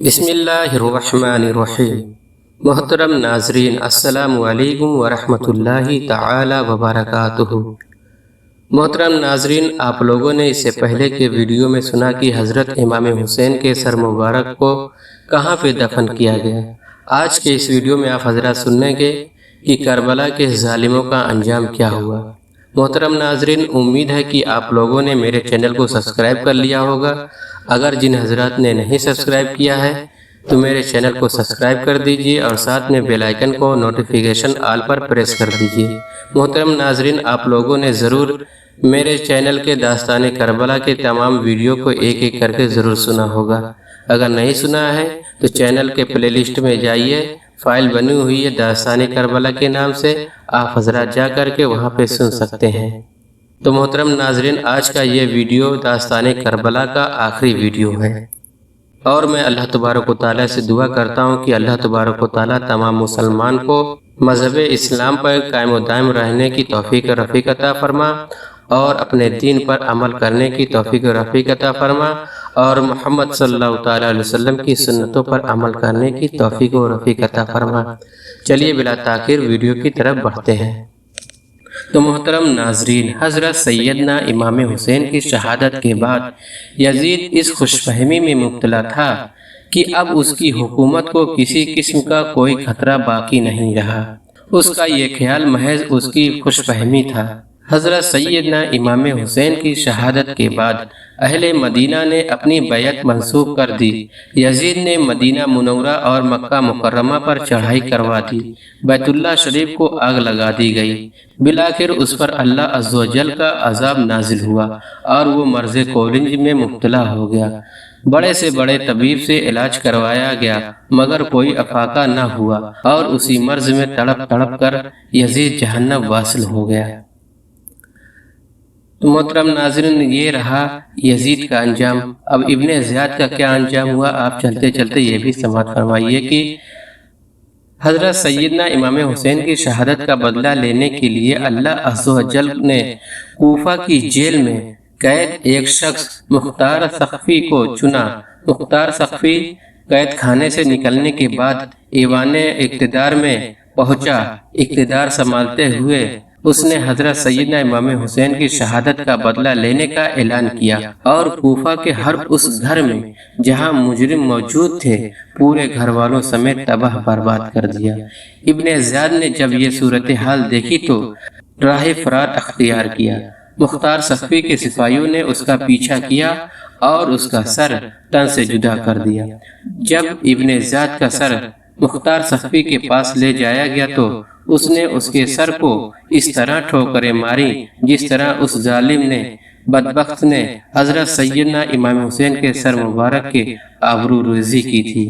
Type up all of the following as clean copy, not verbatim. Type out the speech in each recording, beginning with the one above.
بسم اللہ الرحمن الرحیم۔ محترم ناظرین، السلام علیکم ورحمۃ اللہ تعالی وبرکاتہ۔ محترم ناظرین، آپ لوگوں نے اس سے پہلے کے ویڈیو میں سنا کہ حضرت امام حسین کے سر مبارک کو کہاں پہ دفن کیا گیا۔ آج کے اس ویڈیو میں آپ حضرات سنیں گے کہ کربلا کے ظالموں کا انجام کیا ہوا۔ محترم ناظرین، امید ہے کہ آپ لوگوں نے میرے چینل کو سبسکرائب کر لیا ہوگا۔ اگر جن حضرات نے نہیں سبسکرائب کیا ہے تو میرے چینل کو سبسکرائب کر دیجئے اور ساتھ میں بیل آئیکن کو نوٹیفیکیشن آل پر پریس کر دیجئے۔ محترم ناظرین، آپ لوگوں نے ضرور میرے چینل کے داستان کربلا کے تمام ویڈیو کو ایک ایک کر کے ضرور سنا ہوگا۔ اگر نہیں سنا ہے تو چینل کے پلے لسٹ میں جائیے، فائل بنی ہوئی ہے داستان کربلا کے نام سے، آپ حضرات جا کر کے وہاں پہ سن سکتے ہیں۔ تو محترم ناظرین، آج کا یہ ویڈیو داستان کربلا کا آخری ویڈیو ہے، اور میں اللہ تبارک و تعالیٰ سے دعا کرتا ہوں کہ اللہ تبارک و تعالیٰ تمام مسلمان کو مذہب اسلام پر قائم و دائم رہنے کی توفیق رفیق عطا فرما، اور اپنے دین پر عمل کرنے کی توفیق رفیق عطا فرما، اور محمد صلی اللہ تعالیٰ علیہ وسلم کی سنتوں پر عمل کرنے کی توفیق و رفیق عطا فرما۔ چلیے بلا تاخیر ویڈیو کی طرف بڑھتے ہیں۔ تو محترم ناظرین، حضرت سیدنا امام حسین کی شہادت کے بعد یزید اس خوش فہمی میں مبتلا تھا کہ اب اس کی حکومت کو کسی قسم کا کوئی خطرہ باقی نہیں رہا۔ اس کا یہ خیال محض اس کی خوش فہمی تھا۔ حضرت سیدنا امام حسین کی شہادت کے بعد اہل مدینہ نے اپنی بیعت منسوخ کر دی۔ یزید نے مدینہ منورہ اور مکہ مکرمہ پر چڑھائی کروا دی۔ بیت اللہ شریف کو آگ لگا دی گئی۔ بالآخر اس پر اللہ عز و جل کا عذاب نازل ہوا اور وہ مرض کولنج میں مبتلا ہو گیا۔ بڑے سے بڑے طبیب سے علاج کروایا گیا مگر کوئی افاقہ نہ ہوا، اور اسی مرض میں تڑپ تڑپ کر یزید جہنم واصل ہو گیا۔ تو محترم ناظرین، یہ رہا یزید کا انجام۔ اب ابن زیاد کا کیا انجام ہوا، آپ چلتے چلتے یہ بھی سماعت فرمائیے کہ حضرت سیدنا امام حسین کی شہادت کا بدلہ لینے کے لیے اللہ عز و جل نے کوفہ کی جیل میں قید ایک شخص مختار سقفی کو چنا۔ مختار سقفی قید خانے سے نکلنے کے بعد ایوان اقتدار میں پہنچا۔ اقتدار سنبھالتے ہوئے اس نے حضرت سیدنا امام حسین کی شہادت کا بدلہ لینے کا اعلان کیا، اور کوفہ کے ہر اس گھر میں جہاں مجرم موجود تھے پورے گھر والوں سمیت تباہ برباد کر دیا۔ ابن زیاد نے جب یہ صورتحال دیکھی تو راہ فرار اختیار کیا۔ مختار سقفی کے سپاہیوں نے اس کا پیچھا کیا اور اس کا سر تن سے جدا کر دیا۔ جب ابن زیاد کا سر مختار سقفی کے پاس لے جایا گیا تو اس نے اس کے سر کو اس طرح ٹھوکریں ماری جس طرح اس ظالم نے بدبخت نے حضرت سیدنا امام حسین کے سر مبارک کے آبرو ریزی کی تھی۔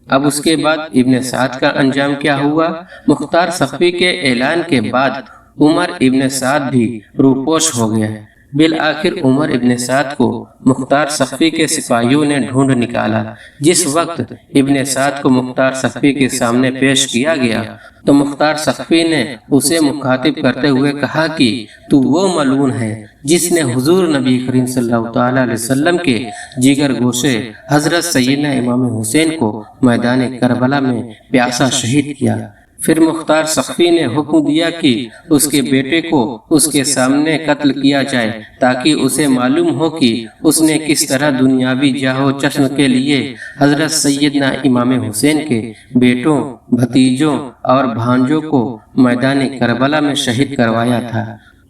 اب اس کے بعد ابن سعد کا انجام کیا ہوا۔ مختار سقفی کے اعلان کے بعد عمر ابن سعد بھی روپوش ہو گیا۔ بالآخر عمر ابن سعد کو مختار سقفی کے سپاہیوں نے ڈھونڈ نکالا۔ جس وقت ابن سعد کو مختار سقفی کے سامنے پیش کیا گیا تو مختار سقفی نے اسے مخاطب کرتے ہوئے کہا کہ تو وہ ملعون ہے جس نے حضور نبی کریم صلی اللہ تعالیٰ علیہ وسلم کے جگر گوشے حضرت سیدنا امام حسین کو میدان کربلا میں پیاسا شہید کیا۔ پھر مختار سقفی نے حکم دیا کہ اس کے بیٹے کو اس کے سامنے قتل کیا جائے تاکہ اسے معلوم ہو کہ اس نے کس طرح دنیاوی جاہ و چشم کے لیے حضرت سیدنا امام حسین کے بیٹوں، بھتیجوں اور بھانجوں کو میدان کربلا میں شہید کروایا تھا۔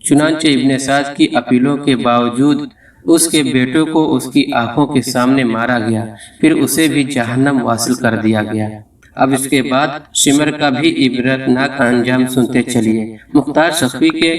چنانچہ ابن سعد کی اپیلوں کے باوجود اس کے بیٹوں کو اس کی آنکھوں کے سامنے مارا گیا، پھر اسے بھی جہنم واصل کر دیا گیا۔ اب اس کے بعد شمر کا بھی عبرتناک انجام سنتے چلیے۔ مختار سقفی کے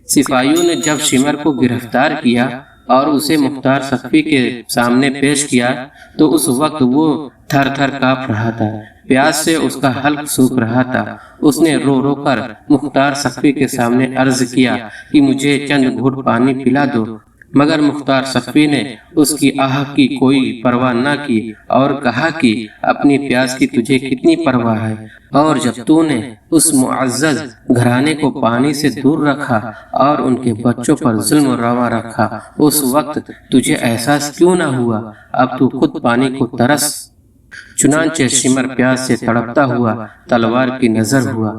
سپاہیوں نے جب شمر کو گرفتار کیا اور اسے مختار سقفی کے سامنے پیش کیا تو اس وقت وہ تھر تھر کانپ رہا تھا، پیاس سے اس کا حلق سوکھ رہا تھا۔ اس نے رو رو کر مختار سقفی کے سامنے عرض کیا کہ مجھے چند گھونٹ پانی پلا دو، مگر مختار سقفی نے اس کی آہ کی کوئی پرواہ نہ کی اور کہا کہ اپنی پیاس کی تجھے کتنی پرواہ ہے، اور جب تو نے اس معزز گھرانے کو پانی سے دور رکھا اور ان کے بچوں پر ظلم و روا رکھا، اس وقت تجھے احساس کیوں نہ ہوا؟ اب تو خود پانی کو ترس۔ چنانچہ شمر پیاس سے تڑپتا ہوا تلوار کی نظر ہوا۔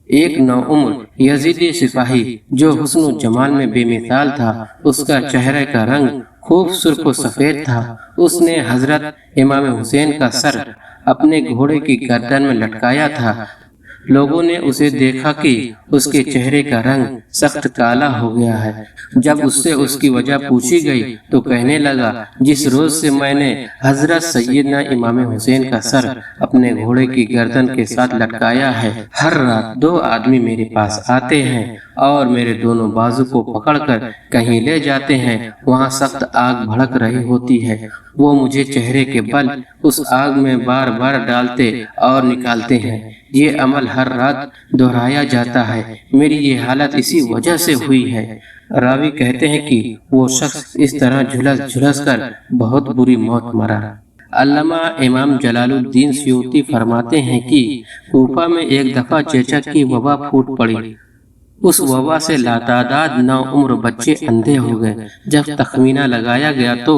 ایک نوعمر یزیدی سپاہی جو حسن و جمال میں بے مثال تھا، اس کا چہرے کا رنگ خوب سرخ و سفید تھا۔ اس نے حضرت امام حسین کا سر اپنے گھوڑے کی گردن میں لٹکایا تھا۔ لوگوں نے اسے دیکھا کہ اس کے چہرے کا رنگ سخت کالا ہو گیا ہے۔ جب اس سے اس کی وجہ پوچھی گئی تو کہنے لگا، جس روز سے میں نے حضرت سیدنا امام حسین کا سر اپنے گھوڑے کی گردن کے ساتھ لٹکایا ہے، ہر رات 2 آدمی میرے پاس آتے ہیں اور میرے دونوں بازو کو پکڑ کر کہیں لے جاتے ہیں، وہاں سخت آگ بھڑک رہی ہوتی ہے، وہ مجھے چہرے کے بل اس آگ میں بار بار ڈالتے اور نکالتے ہیں۔ یہ عمل ہر رات دہرایا جاتا ہے، میری یہ حالت اسی وجہ سے ہوئی ہے۔ راوی کہتے ہیں کہ وہ شخص اس طرح جھلس کر بہت بری موت مرا۔ علامہ امام جلال الدین سیوطی فرماتے ہیں کہ کوفہ میں ایک دفعہ چیچک کی وبا پھوٹ پڑی۔ اس وبا سے لاتعداد نوعمر بچے اندھے ہو گئے۔ جب تخمینہ لگایا گیا تو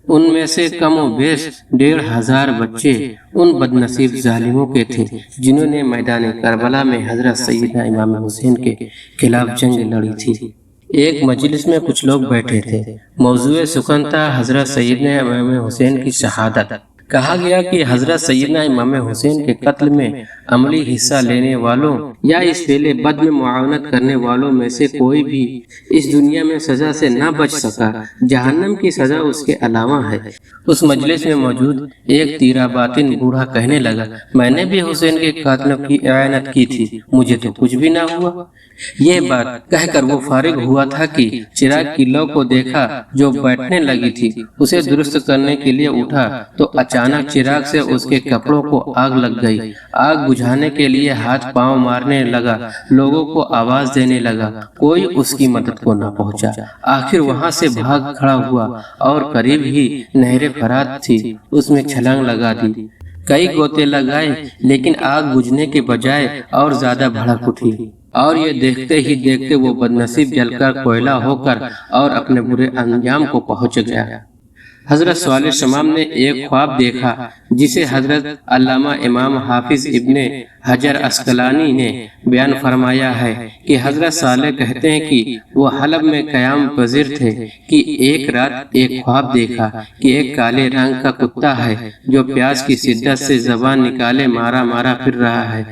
ان میں سے کم و بیش 1500 بچے ان بدنصیب ظالموں کے تھے جنہوں نے میدان کربلا میں حضرت سیدنا امام حسین کے خلاف جنگ لڑی تھی۔ ایک مجلس میں کچھ لوگ بیٹھے تھے، موضوع سخن تھا حضرت سیدنا امام حسین کی شہادت۔ کہا گیا کہ حضرت سیدنا امام حسین کے قتل میں عملی حصہ لینے والوں یا اس فعل بد میں معاونت کرنے والوں میں سے کوئی بھی اس دنیا میں سزا سے نہ بچ سکا، جہنم کی سزا اس کے علاوہ ہے۔ اس مجلس میں موجود ایک تیرہ باطن بوڑھا کہنے لگا، میں نے بھی حسین کے قاتلوں کی اعانت کی تھی، مجھے تو کچھ بھی نہ ہوا۔ یہ بات کہہ کر وہ فارغ ہوا تھا کہ چراغ کی لو کو دیکھا جو بیٹھنے لگی تھی، اسے درست کرنے کے لیے اٹھا تو اچانک چراغ سے اس کے کپڑوں کو آگ لگ گئی۔ آگ بجھانے کے لیے ہاتھ پاؤں مارنے لگا، لوگوں کو آواز دینے لگا، کوئی اس کی مدد کو نہ پہنچا۔ آخر وہاں سے بھاگ کھڑا ہوا اور قریب ہی نہر فرات تھی، اس میں چھلانگ لگا دی۔ کئی گوتے لگائے لیکن آگ بجھنے کے بجائے اور زیادہ بھڑک اٹھی، اور یہ دیکھتے ہی دیکھتے وہ بدنصیب جل کر کوئلہ ہو کر اور اپنے برے انجام کو پہنچ گیا۔ حضرت صالح شمام نے ایک خواب دیکھا جسے حضرت علامہ امام حافظ ابن حجر عسقلانی نے بیان فرمایا ہے کہ حضرت صالح کہتے ہیں کہ وہ حلب میں قیام پذیر تھے کہ ایک رات ایک خواب دیکھا کہ ایک کالے رنگ کا کتا ہے جو پیاس کی شدت سے زبان نکالے مارا مارا پھر رہا ہے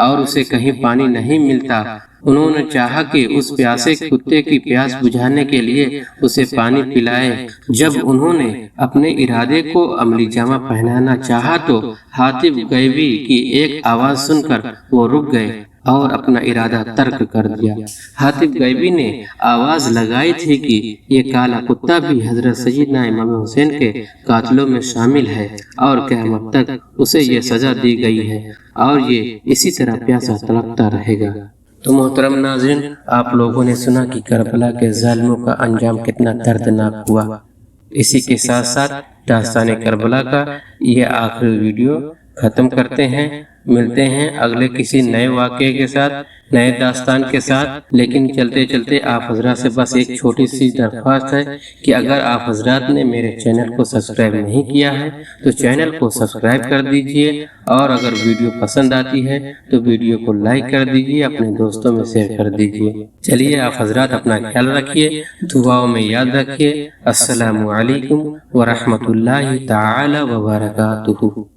اور اسے کہیں پانی نہیں ملتا۔ انہوں نے چاہا کہ اس پیاسے کتے کی پیاس بجھانے کے لیے اسے پانی پلائے۔ جب انہوں نے اپنے ارادے کو عملی جامہ پہنانا چاہا تو حاتب غیبی کی ایک آواز سن کر وہ رک گئے اور اپنا ارادہ ترک کر دیا۔ حاتب غیبی نے آواز لگائی تھی کہ یہ کالا کتا بھی حضرت سیدنا امام حسین کے قاتلوں میں شامل ہے اور قیامت تک اسے یہ سزا دی گئی ہے اور یہ اسی طرح پیاسا تڑپتا رہے گا۔ تو محترم ناظرین، آپ لوگوں نے سنا کہ کربلا کے ظالموں کا انجام کتنا دردناک ہوا۔ اسی کے ساتھ ساتھ داستان کربلا کا یہ آخری ویڈیو ختم کرتے ہیں۔ ملتے ہیں اگلے کسی نئے واقعے کے ساتھ، نئے داستان کے ساتھ۔ لیکن چلتے چلتے آپ حضرات سے بس ایک چھوٹی سی درخواست ہے کہ اگر آپ حضرات نے میرے چینل کو سبسکرائب نہیں کیا ہے تو چینل کو سبسکرائب کر دیجئے، اور اگر ویڈیو پسند آتی ہے تو ویڈیو کو لائک کر دیجئے، اپنے دوستوں میں شیئر کر دیجئے۔ چلیے آپ حضرات اپنا خیال رکھیے، دعاؤں میں یاد رکھیے۔ السلام علیکم ورحمۃ اللہ تعالی وبرکاتہ۔